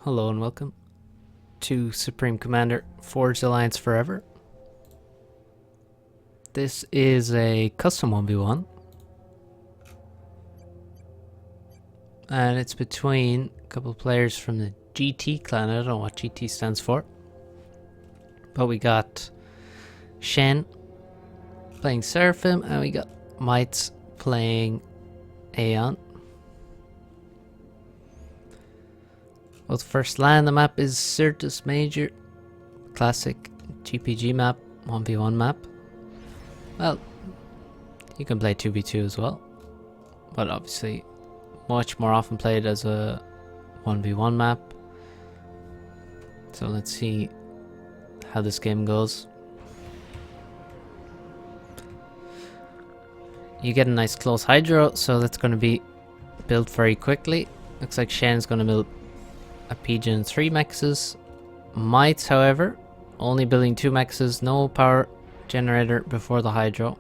Hello and welcome to Supreme Commander Forged Alliance Forever. This is a custom 1v1 and it's between a couple of players from the GT clan. I don't know what GT stands for, but we got Shen playing Seraphim and we got Maitz playing Aeon. Well, the first land, the map is Sirtis Major, classic GPG map, 1v1 map. Well, you can play 2v2 as well, but obviously much more often played as a 1v1 map. So let's see how this game goes. You get a nice close hydro, so that's going to be built very quickly. Looks like Shen's going to build a Pigeon 3 mexes. Maitz, however, only building 2 mexes, no power generator before the hydro,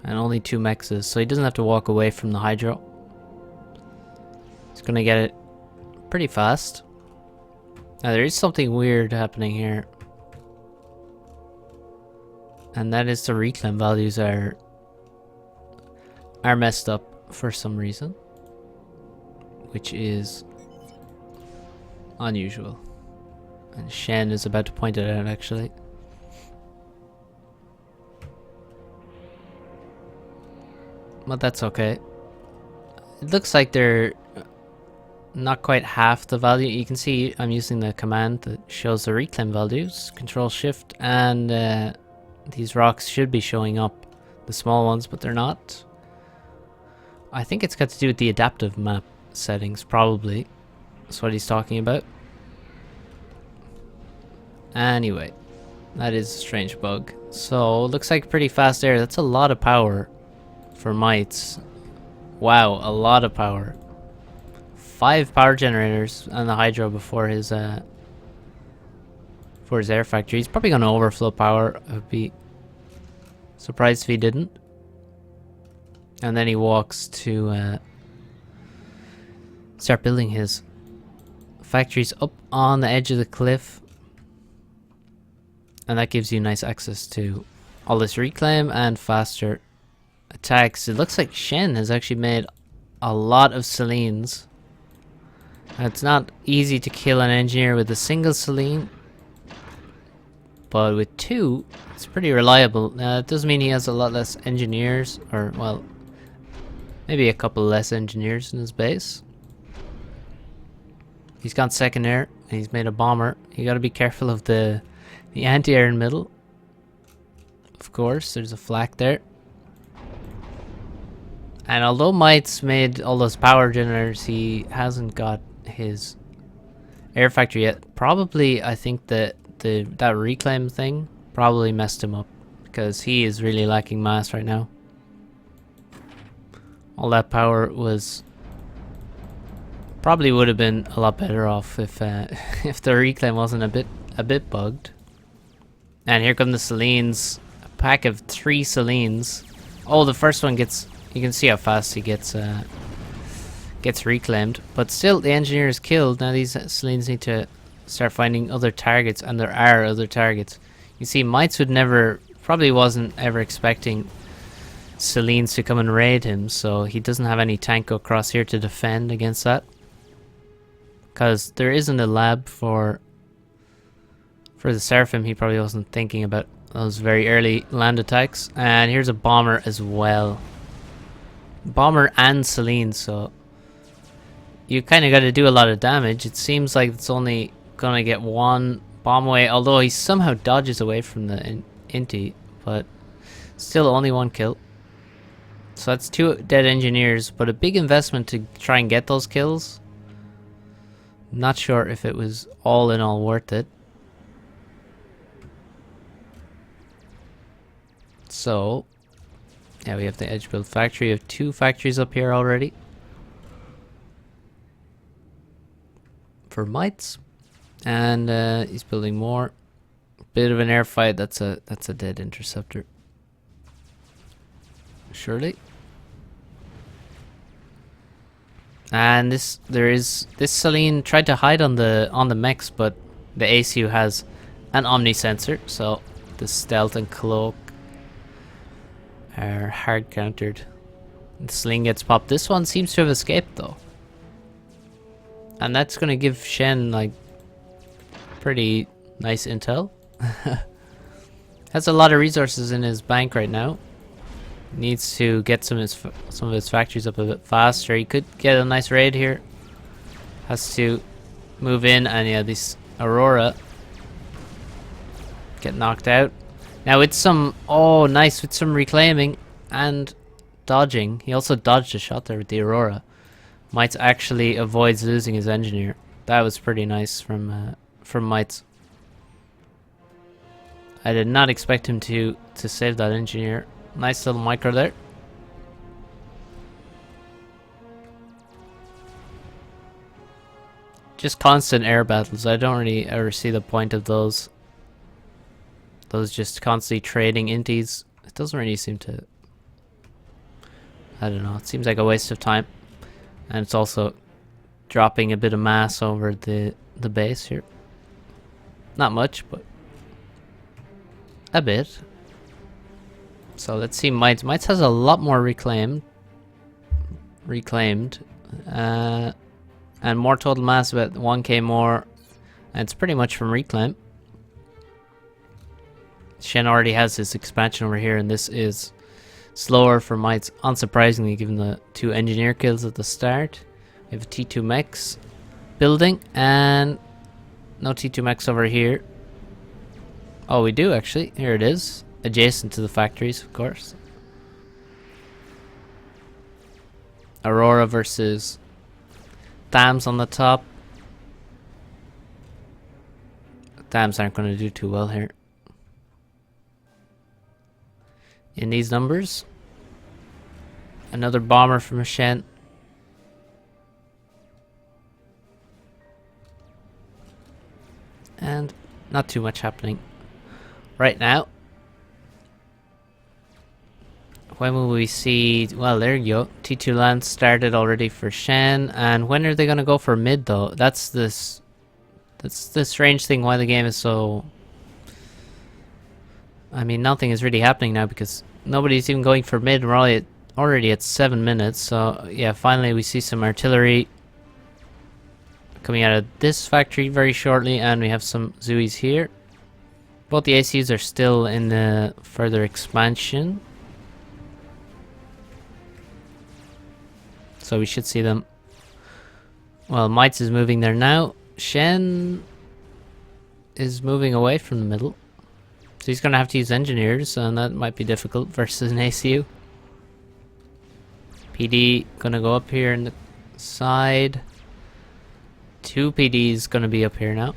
and only 2 mexes, so he doesn't have to walk away from the hydro. He's gonna get it pretty fast. Now there is something weird happening here, and that is the reclaim values are messed up for some reason, which is unusual, and Shen is about to point it out actually. But that's okay. It looks like they're not quite half the value. You can see I'm using the command that shows the reclaim values, Control Shift, and these rocks should be showing up, the small ones, but they're not. I think it's got to do with the adaptive map settings, probably. That's what he's talking about. Anyway, that is a strange bug. So, looks like pretty fast air. That's a lot of power for Maitz. Wow, a lot of power. 5 power generators on the hydro before his air factory. He's probably gonna overflow power. I would be surprised if he didn't. And then he walks to start building his factories up on the edge of the cliff, and that gives you nice access to all this reclaim and faster attacks. It looks like Shen has actually made a lot of Selines. It's not easy to kill an engineer with a single Celine, but with 2 it's pretty reliable. Now it doesn't mean he has a lot less engineers, or well, maybe a couple less engineers in his base. He's got second air and he's made a bomber. You gotta be careful of the anti-air in middle. Of course, there's a flak there. And although Maitz made all those power generators, he hasn't got his air factory yet. Probably, I think that that reclaim thing probably messed him up, because he is really lacking mass right now. All that power was probably would have been a lot better off if if the reclaim wasn't a bit bugged. And here come the Selines, a pack of 3 Selines. Oh, the first one gets, you can see how fast he gets reclaimed, but still the engineer is killed. Now these Selines need to start finding other targets, and there are other targets. You see, Maitz would never, probably wasn't ever expecting Selines to come and raid him, so he doesn't have any tank go across here to defend against that, because there isn't a lab for the Seraphim. He probably wasn't thinking about those very early land attacks. And here's a bomber as well, bomber and Celine, so you kind of got to do a lot of damage. It seems like it's only gonna get 1 bomb away, although he somehow dodges away from the Inti, but still only 1 kill. So that's 2 dead engineers, but a big investment to try and get those kills. Not sure if it was all in all worth it. So yeah, we have the edge build factory. We have 2 factories up here already for Maitz, and he's building more. Bit of an air fight. That's a dead interceptor, surely. And this Celine tried to hide on the mechs, but the ACU has an Omni sensor, so the stealth and cloak are hard countered. The Celine gets popped. This one seems to have escaped though, and that's gonna give Shen like pretty nice intel. Has a lot of resources in his bank right now. Needs to get some of his factories up a bit faster. He could get a nice raid here. Has to move in, and yeah, this Aurora get knocked out. Now with some, oh nice, with some reclaiming and dodging. He also dodged a shot there with the Aurora. Maitz actually avoids losing his engineer. That was pretty nice from Maitz. I did not expect him to save that engineer. Nice little micro there. Just constant air battles. I don't really ever see the point of those. Those just constantly trading inties. It doesn't really seem to... I don't know. It seems like a waste of time. And it's also dropping a bit of mass over the base here. Not much, but a bit. So let's see, Maitz. Maitz has a lot more reclaimed, and more total mass, about 1k more, and it's pretty much from reclaim. Shen already has his expansion over here, and this is slower for Maitz, unsurprisingly, given the 2 engineer kills at the start. We have a T2 mechs building, and no T2 mechs over here. Oh, we do actually. Here it is. Adjacent to the factories, of course. Aurora versus Dams on the top. Dams aren't going to do too well here. In these numbers. Another bomber from Shen. And not too much happening right now. When will we see... Well, there you go. T2 land started already for Shen. And when are they going to go for mid, though? That's the strange thing why the game is so... I mean, nothing is really happening now because nobody's even going for mid. We're already at 7 minutes. So, yeah, finally we see some artillery coming out of this factory very shortly. And we have some Zuis here. Both the ACUs are still in the further expansion. So we should see them. Well, Maitz is moving there now. Shen is moving away from the middle. So he's going to have to use engineers, and that might be difficult versus an ACU. PD going to go up here in the side. 2 PDs going to be up here now.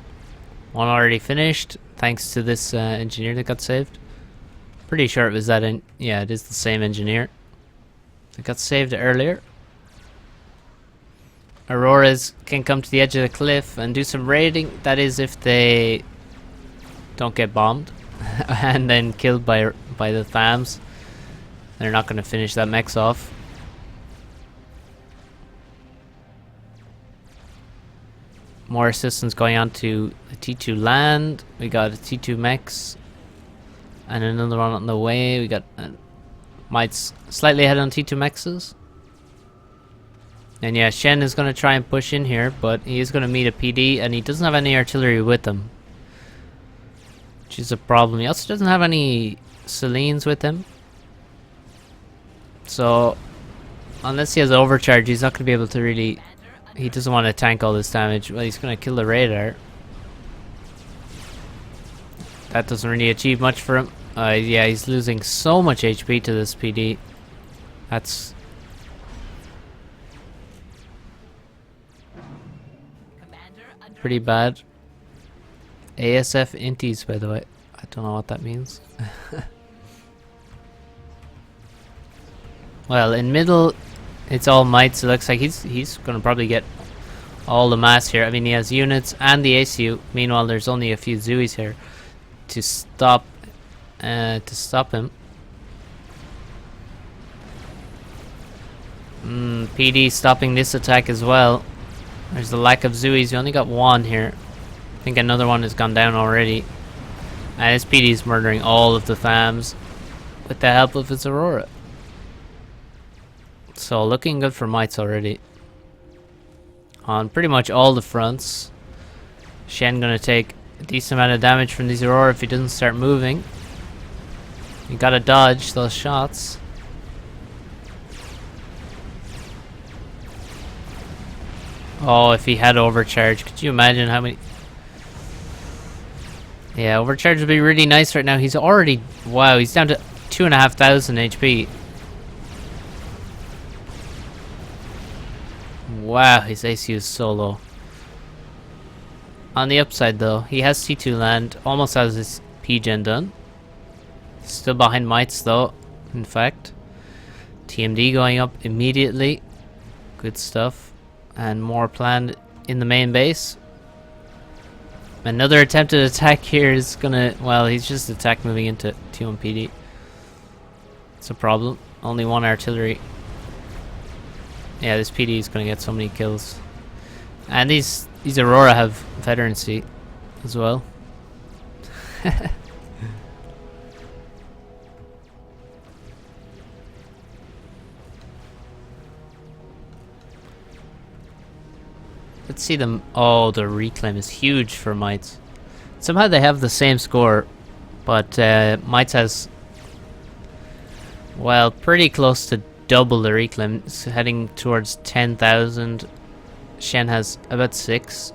One already finished, thanks to this engineer that got saved. Pretty sure it was that, yeah, it is the same engineer. It got saved earlier. Auroras can come to the edge of the cliff and do some raiding. That is if they don't get bombed and then killed by the Thams. They're not going to finish that mechs off. More assistance going on to the T2 land. We got a T2 mechs and another one on the way. We got Maitz slightly ahead on T2 mechs. And yeah, Shen is going to try and push in here, but he is going to meet a PD, and he doesn't have any artillery with him, which is a problem. He also doesn't have any Selines with him. So, unless he has overcharge, he's not going to be able to really... He doesn't want to tank all this damage. Well, he's going to kill the radar. That doesn't really achieve much for him. Yeah, he's losing so much HP to this PD. That's... pretty bad. ASF inties, by the way. I don't know what that means. Well, in middle, it's all Maitz. It looks like he's gonna probably get all the mass here. I mean, he has units and the ACU. Meanwhile, there's only a few Zuis here to stop him. PD stopping this attack as well. There's the lack of Zuis. We only got one here. I think another one has gone down already. And his PD is murdering all of the Thams with the help of his Aurora. So looking good for Maitz already. On pretty much all the fronts. Shen gonna take a decent amount of damage from these Aurora if he doesn't start moving. You gotta dodge those shots. Oh, if he had overcharge, could you imagine how many... Yeah, overcharge would be really nice right now. He's already... Wow, he's down to 2,500 HP. Wow, his AC is so low. On the upside though, he has T2 land, almost has his P-gen done. Still behind Maitz though, in fact. TMD going up immediately. Good stuff. And more planned in the main base. Another attempted attack here is gonna... Well, he's just attack moving into T1 PD. It's a problem. Only one artillery. Yeah, this PD is gonna get so many kills. And these Aurora have veterancy as well. Let's see them. Oh, the reclaim is huge for Maitz. Somehow they have the same score, but Maitz has, well, pretty close to double the reclaim. It's heading towards 10,000. Shen has about 6.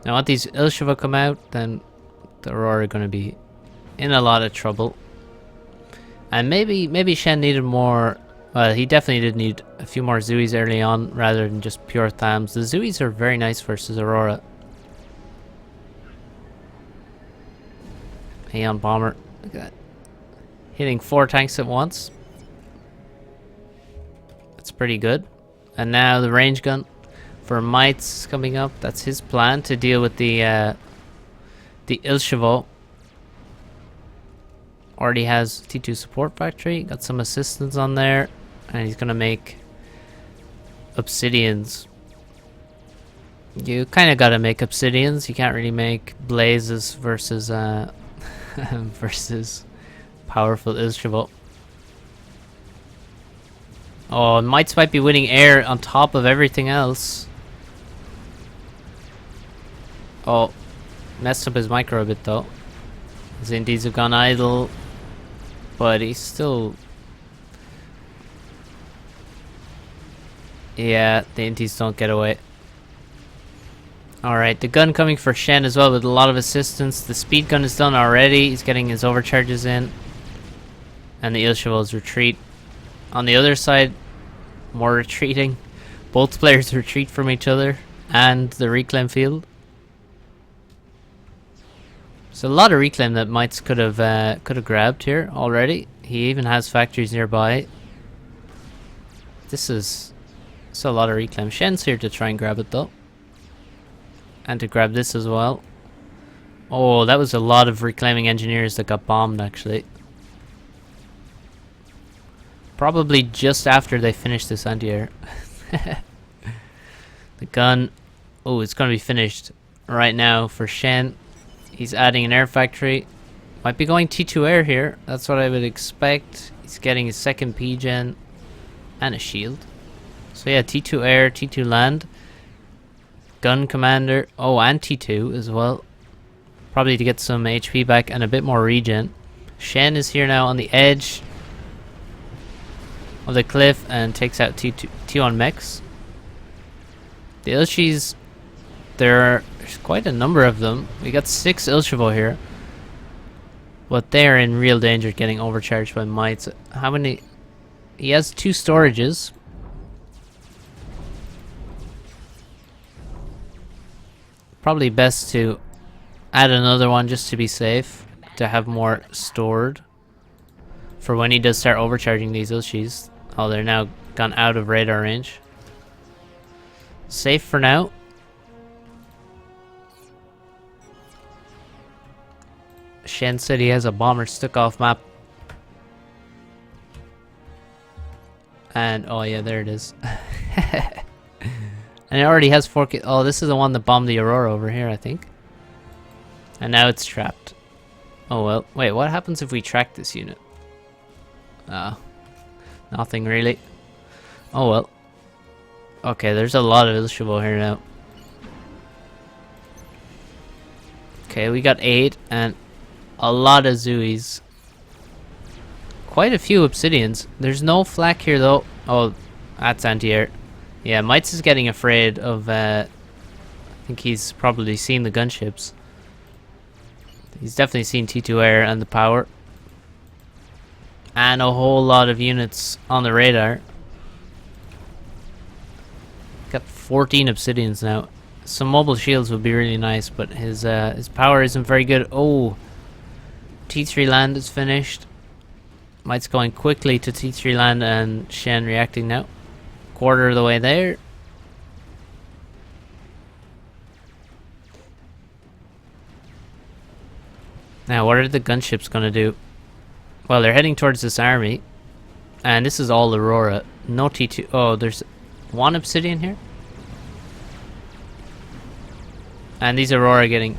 Now, once these Ilsheva come out, then the Aurora are going to be in a lot of trouble. And maybe Shen needed more. Well, he definitely did need a few more Zuis early on rather than just pure Thams. The Zuis are very nice versus Aurora. Aeon Bomber. Look at that. Hitting 4 tanks at once. That's pretty good. And now the range gun for Maitz coming up. That's his plan to deal with the Ilshevo. Already has T2 support factory. Got some assistance on there. And he's gonna make obsidians. You kind of gotta make obsidians. You can't really make blazes versus versus powerful Ilshevo. Oh, Maitz might be winning air on top of everything else. Oh, messed up his micro a bit though. His indies have gone idle, but he's still... Yeah, the inties don't get away. Alright, the gun coming for Shen as well with a lot of assistance. The speed gun is done already. He's getting his overcharges in. And the Ilshevo's retreat. On the other side, more retreating. Both players retreat from each other and the reclaim field. So a lot of reclaim that Maitz could have grabbed here already. He even has factories nearby. This is a lot of reclaim. Shen's here to try and grab it though. And to grab this as well. Oh, that was a lot of reclaiming engineers that got bombed actually. Probably just after they finished this anti-air. The gun. Oh, it's going to be finished right now for Shen. He's adding an air factory. Might be going T2 air here. That's what I would expect. He's getting his second P-gen. And a shield. So yeah, T2 air, T2 land. Gun commander. Oh, and T2 as well. Probably to get some HP back and a bit more regen. Shen is here now on the edge of the cliff and takes out T1 mechs. The Ilshis, there's quite a number of them. We got 6 Ilshevo here. But they're in real danger getting overcharged by Maitz. How many? He has 2 storages. Probably best to add another one just to be safe. To have more stored. For when he does start overcharging these Ilshis. Oh, they're now gone out of radar range. Safe for now. Shen said he has a bomber stuck off map. And oh yeah, there it is. And it already has 4 kills. Oh, this is the one that bombed the Aurora over here, I think. And now it's trapped. Oh well. Wait, what happens if we track this unit? Nothing really. Oh well. Okay, there's a lot of Ilshavo here now. Okay, we got 8 and a lot of Zuis. Quite a few Obsidians. There's no flak here though. Oh, that's anti-air. Yeah, Maitz is getting afraid of, I think he's probably seen the gunships. He's definitely seen T2 air and the power. And a whole lot of units on the radar. Got 14 Obsidians now. Some mobile shields would be really nice, but his power isn't very good. Oh, T3 land is finished. Maitz going quickly to T3 land and Shen reacting now. Quarter of the way there. Now, what are the gunships gonna do? Well, they're heading towards this army. And this is all Aurora. No T2. Oh, there's one Obsidian here. And these Aurora getting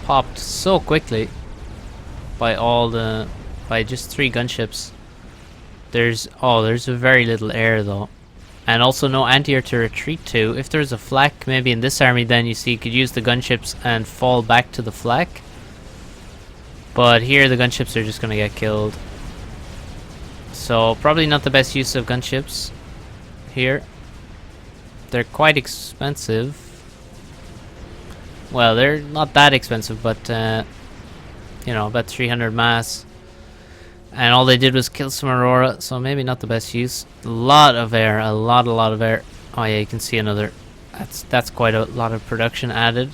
popped so quickly by by just 3 gunships. There's a very little air though. And also no anti-air to retreat to. If there's a flak maybe in this army, then you see you could use the gunships and fall back to the flak. But here the gunships are just gonna get killed. So probably not the best use of gunships here. They're quite expensive. Well, they're not that expensive, but you know, about 300 mass. And all they did was kill some Aurora, so maybe not the best use. A lot of air, a lot of air. Oh yeah, you can see another. That's quite a lot of production added.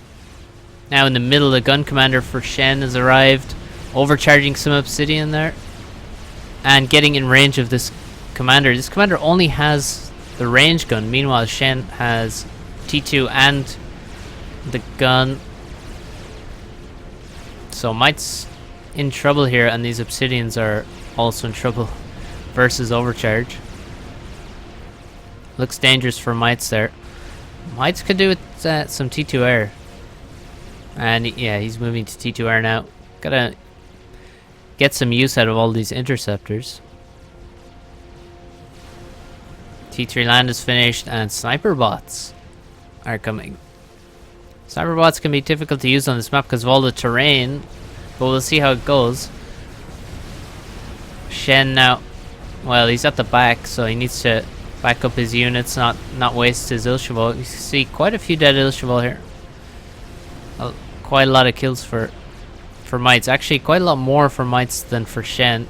Now in the middle, the gun commander for Shen has arrived, overcharging some Obsidian there, and getting in range of this commander. This commander only has the range gun. Meanwhile, Shen has T2 and the gun. So Maitz in trouble here, and these Obsidians are also in trouble versus overcharge. Looks dangerous for Maitz there. Maitz could do with some T2 air. And yeah, he's moving to T2 air now. Gotta get some use out of all these interceptors. T3 land is finished and sniper bots are coming. Sniper bots can be difficult to use on this map because of all the terrain, but we'll see how it goes. Shen now, well, he's at the back, so he needs to back up his units, not waste his Ilshavo. You see quite a few dead Ilshavo here. Quite a lot of kills for Maitz. Actually, quite a lot more for Maitz than for Shen.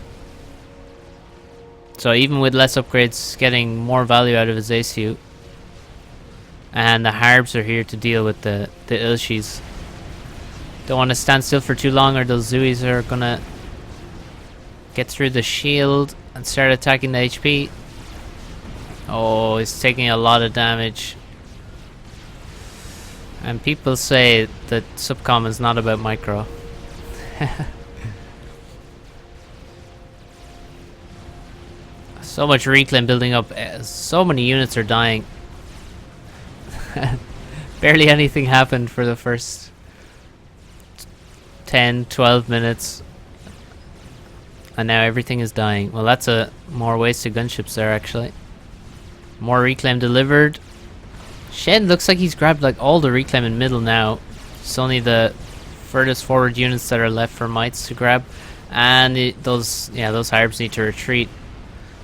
So even with less upgrades, getting more value out of his ACU. And the Harbs are here to deal with the Ilshis. Don't want to stand still for too long, or those Zuis are gonna get through the shield and start attacking the HP. Oh, he's taking a lot of damage. And people say that Subcom is not about micro. So much reclaim building up. So many units are dying. Barely anything happened for the first 10-12 minutes. And now everything is dying. Well, that's a more wasted gunships there actually. More reclaim delivered. Shen looks like he's grabbed like all the reclaim in middle now. It's only the furthest forward units that are left for Maitz to grab. And those Harbs need to retreat.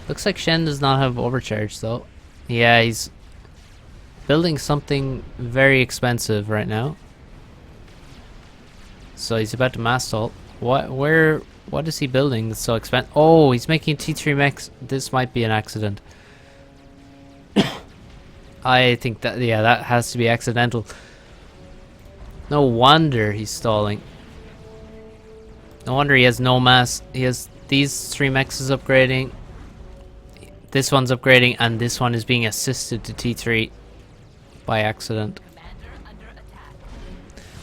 Looks like Shen does not have overcharge though. Yeah, he's building something very expensive right now. So he's about to mass ult. What is he building that's so expensive? Oh, he's making T3 mechs. This might be an accident. I think that, yeah, that has to be accidental. No wonder he's stalling. No wonder he has no mass. He has these 3 mechs is upgrading. This one's upgrading, and this one is being assisted to T3 by accident.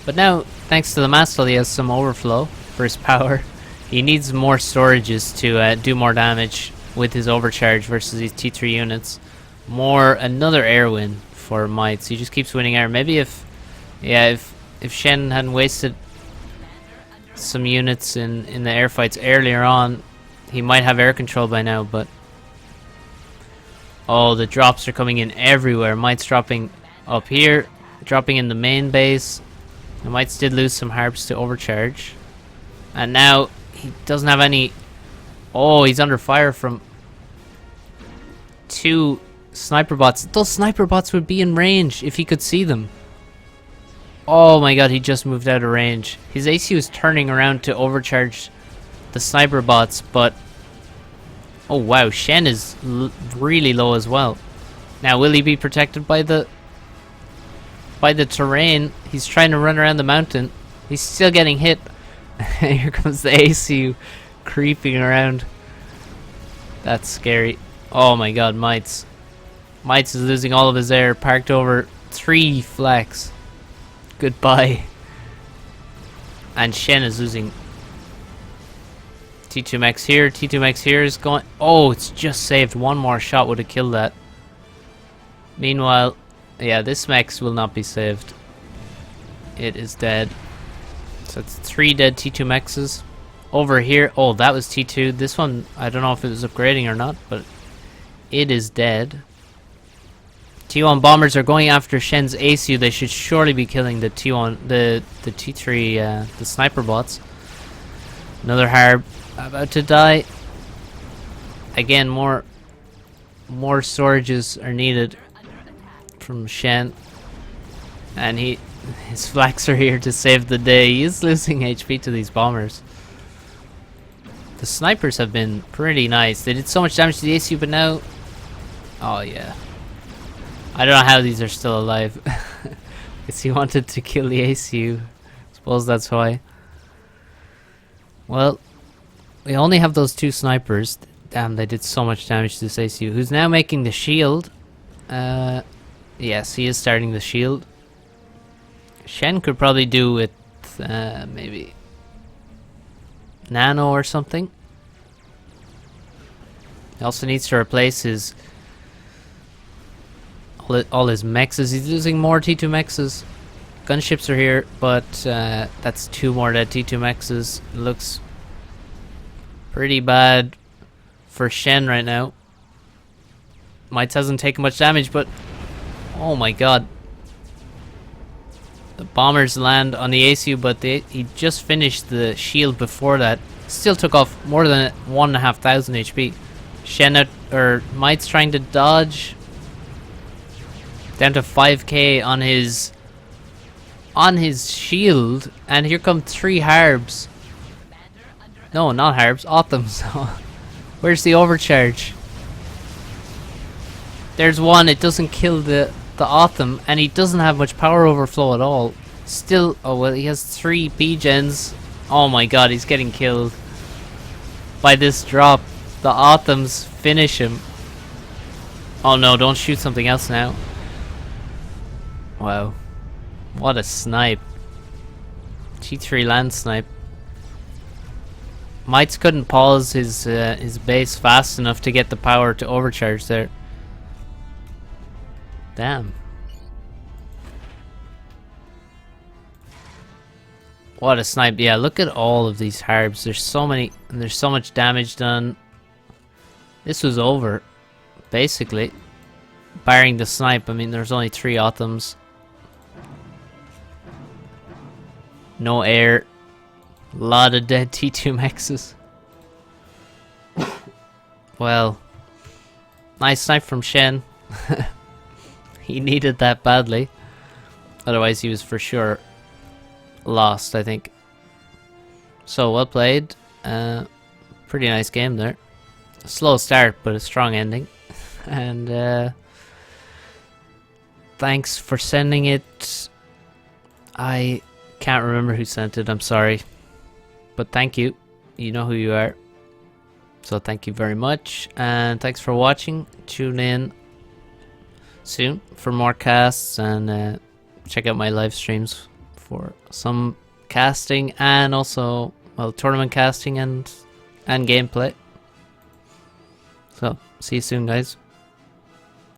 But now, thanks to the Mastel, he has some overflow for his power. He needs more storages to do more damage with his overcharge versus these T3 units. Another air win for Maitz. He just keeps winning air. Maybe if Shen hadn't wasted some units in the air fights earlier on, he might have air control by now, but oh, the drops are coming in everywhere. Maitz dropping up here, dropping in the main base. And Maitz did lose some harps to overcharge. And now he doesn't have any. Oh, he's under fire from 2 sniper bots. Those sniper bots would be in range if he could see them. Oh my god, he just moved out of range. His AC was turning around to overcharge the sniper bots, but oh wow, Shen is really low as well. Now will he be protected by the terrain? He's trying to run around the mountain. He's still getting hit. Here comes the ACU creeping around. That's scary. Oh my god, Maitz. Maitz is losing all of his air. Parked over 3 flex. Goodbye. And Shen is losing. T2 Max here. T2 Max here is going. Oh, it's just saved. One more shot would have killed that. Meanwhile, yeah, this Max will not be saved. It is dead. So it's 3 dead T2 Maxes. Over here, oh, that was T2. This one, I don't know if it was upgrading or not, but it is dead. T1 bombers are going after Shen's ACU. They should surely be killing the T1, the T3, the sniper bots. Another harb about to die. Again, more storages are needed from Shen, and his flags are here to save the day. He is losing HP to these bombers. The snipers have been pretty nice. They did so much damage to the ACU, but now, oh yeah, I don't know how these are still alive. Guess he wanted to kill the ACU. Suppose that's why. Well, we only have those 2 snipers. Damn, they did so much damage to this ACU. Who's now making the shield? Yes, he is starting the shield. Shen could probably do with maybe nano or something. He also needs to replace his all his mexes. He's losing more T2 mexes. Gunships are here, but that's 2 more dead T2 mexes. Looks pretty bad for Shen right now. Maitz hasn't taken much damage, but oh my god. The bombers land on the ACU, but he just finished the shield before that. Still took off more than 1,500 HP. Shen or Maitz trying to dodge. Down to 5k on his shield, and here come 3 harbs. No, not harbs, Autumns. Where's the overcharge? There's one. It doesn't kill the Autumn, and he doesn't have much power overflow at all. Still, oh well, he has 3 B-gens. Oh my god, he's getting killed by this drop. The Autumns finish him. Oh no, don't shoot something else now. Wow, what a snipe. T3 land snipe. Maitz couldn't pause his base fast enough to get the power to overcharge there. Damn. What a snipe. Yeah, look at all of these harbs. There's so many, and there's so much damage done. This was over, basically. Barring the snipe, I mean, there's only 3 Autumns. No air. A lot of dead T2 mexes. Well, nice snipe from Shen. He needed that badly. Otherwise he was for sure lost, I think. So, well played. Pretty nice game there. A slow start, but a strong ending. And thanks for sending it. I can't remember who sent it, I'm sorry. But thank you. You know who you are. So thank you very much. And thanks for watching. Tune in soon for more casts, and check out my live streams for some casting and also, well, tournament casting and gameplay. So, see you soon, guys.